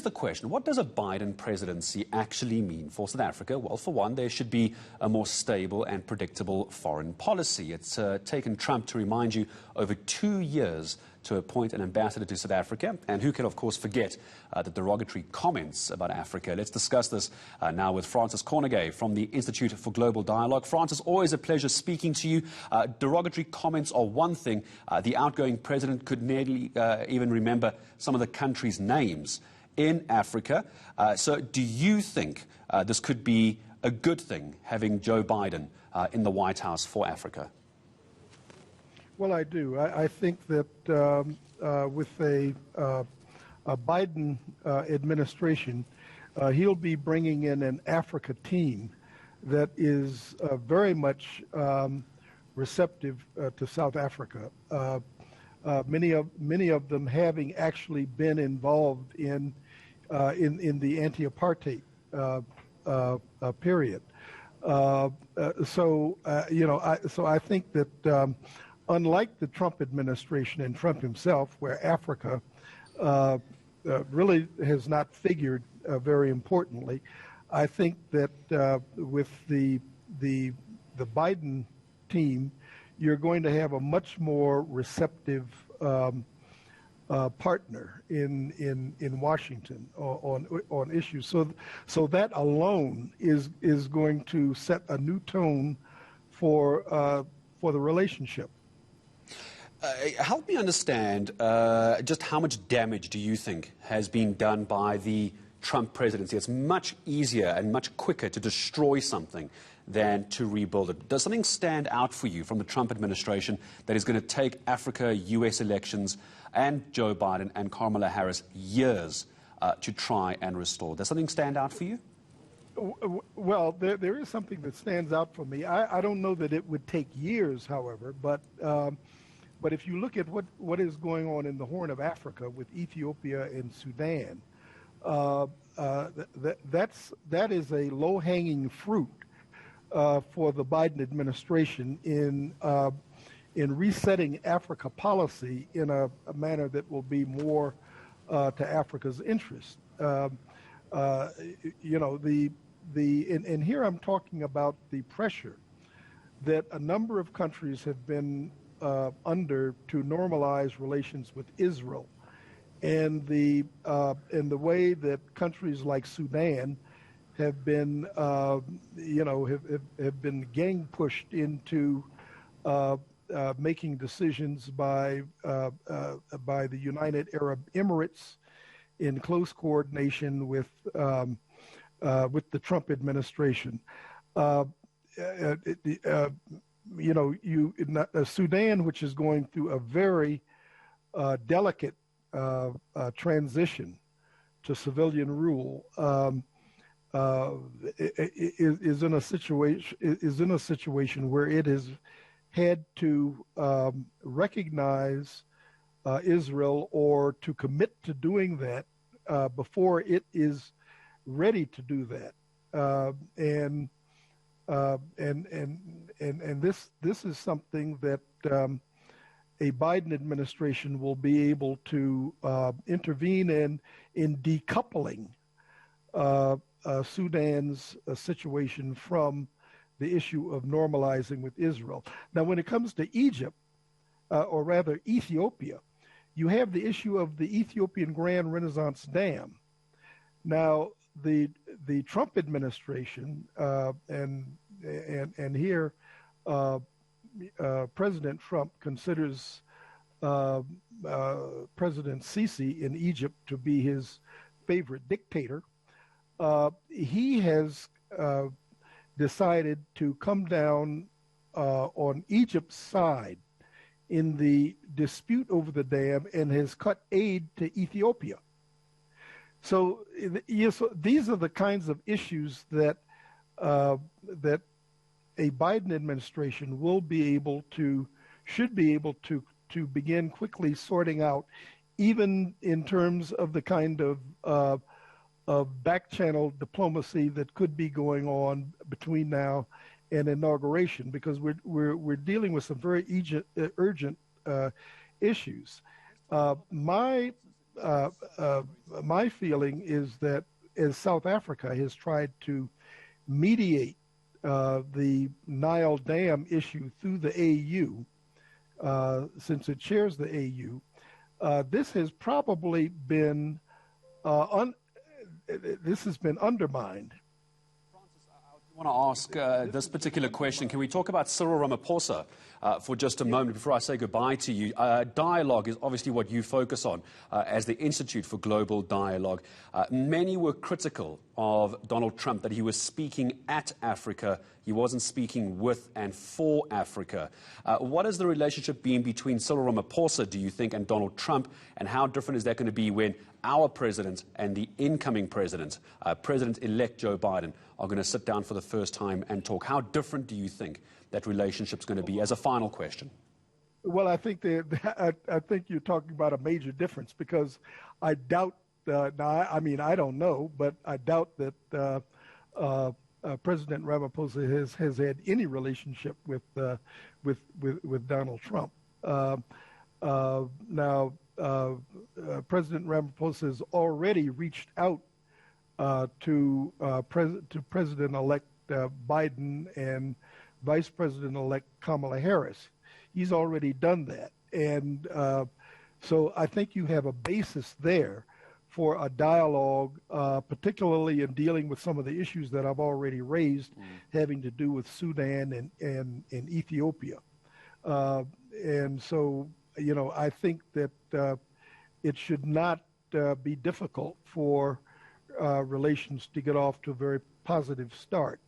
the question, what does a Biden presidency actually mean for South Africa? Well, for one, there should be a more stable and predictable foreign policy. It's taken Trump, to remind you, over 2 years to appoint an ambassador to South Africa. And who can, of course, forget the derogatory comments about Africa? Let's discuss this now with Francis Konergay from the Institute for Global Dialogue. Francis, always a pleasure speaking to you. Derogatory comments are one thing. The outgoing president could nearly even remember some of the countries' names in Africa. So do you think this could be a good thing, having Joe Biden in the White House for Africa? Well, I do. I think that with a Biden administration, he'll be bringing in an Africa team that is very much receptive to South Africa. Many of them having actually been involved in the anti-apartheid period. So I think that unlike the Trump administration and Trump himself, where Africa really has not figured very importantly, I think that with the Biden team, you're going to have a much more receptive partner in Washington on issues. So that alone is going to set a new tone for the relationship. Help me understand just how much damage do you think has been done by the Trump presidency? It's much easier and much quicker to destroy something than to rebuild it. Does something stand out for you from the Trump administration that is going to take Africa, U.S. elections, and Joe Biden and Kamala Harris years to try and restore? Does something stand out for you? Well, there is something that stands out for me. I don't know that it would take years, however, but if you look at what is going on in the Horn of Africa with Ethiopia and Sudan, that is a low-hanging fruit for the Biden administration in resetting Africa policy in a manner that will be more to Africa's interest. And here I'm talking about the pressure that a number of countries have been under to normalize relations with Israel, and the way that countries like Sudan have been, have been gang pushed into making decisions by the United Arab Emirates in close coordination with the Trump administration. Sudan, which is going through a very delicate transition to civilian rule, is in a situation where it has had to recognize Israel, or to commit to doing that before it is ready to do that. And this is something that a Biden administration will be able to intervene in decoupling Sudan's situation from the issue of normalizing with Israel. Now, when it comes to Egypt, or rather Ethiopia, you have the issue of the Ethiopian Grand Renaissance Dam. Now, the Trump administration and here President Trump considers President Sisi in Egypt to be his favorite dictator. He has decided to come down on Egypt's side in the dispute over the dam, and has cut aid to Ethiopia. So, yes, these are the kinds of issues that that a Biden administration will be able to, should be able to begin quickly sorting out, even in terms of the kind of back channel diplomacy that could be going on between now and inauguration, because we're dealing with some very urgent issues. My my feeling is that as South Africa has tried to mediate the Nile Dam issue through the AU, since it chairs the AU, this has probably been this has been undermined. I want to ask this particular question. Can we talk about Cyril Ramaphosa for just a moment before I say goodbye to you? Dialogue is obviously what you focus on as the Institute for Global Dialogue. Many were critical of Donald Trump, that he was speaking at Africa. He wasn't speaking with and for Africa. What has the relationship been between Cyril Ramaphosa, do you think, and Donald Trump? And how different is that going to be when our president and the incoming president, President-elect Joe Biden, are going to sit down for the first time and talk? How different do you think that relationship's going to be, as a final question? Well, I think I think you're talking about a major difference, because I doubt, I mean, I don't know, but I doubt that President Ramaphosa has had any relationship with Donald Trump. Now, President Ramaphosa has already reached out to President-elect Biden and Vice President-elect Kamala Harris. He's already done that. And so I think you have a basis there for a dialogue, particularly in dealing with some of the issues that I've already raised, having to do with Sudan and Ethiopia. And so, you know, I think that it should not be difficult for relations to get off to a very positive start.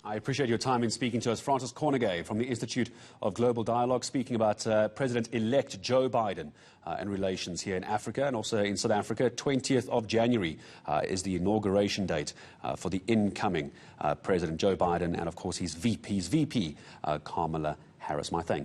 I appreciate your time in speaking to us. Francis Konergay from the Institute of Global Dialogue, speaking about President-elect Joe Biden and relations here in Africa and also in South Africa. 20th of January is the inauguration date for the incoming President Joe Biden and, of course, his VP, Kamala Harris. My thanks.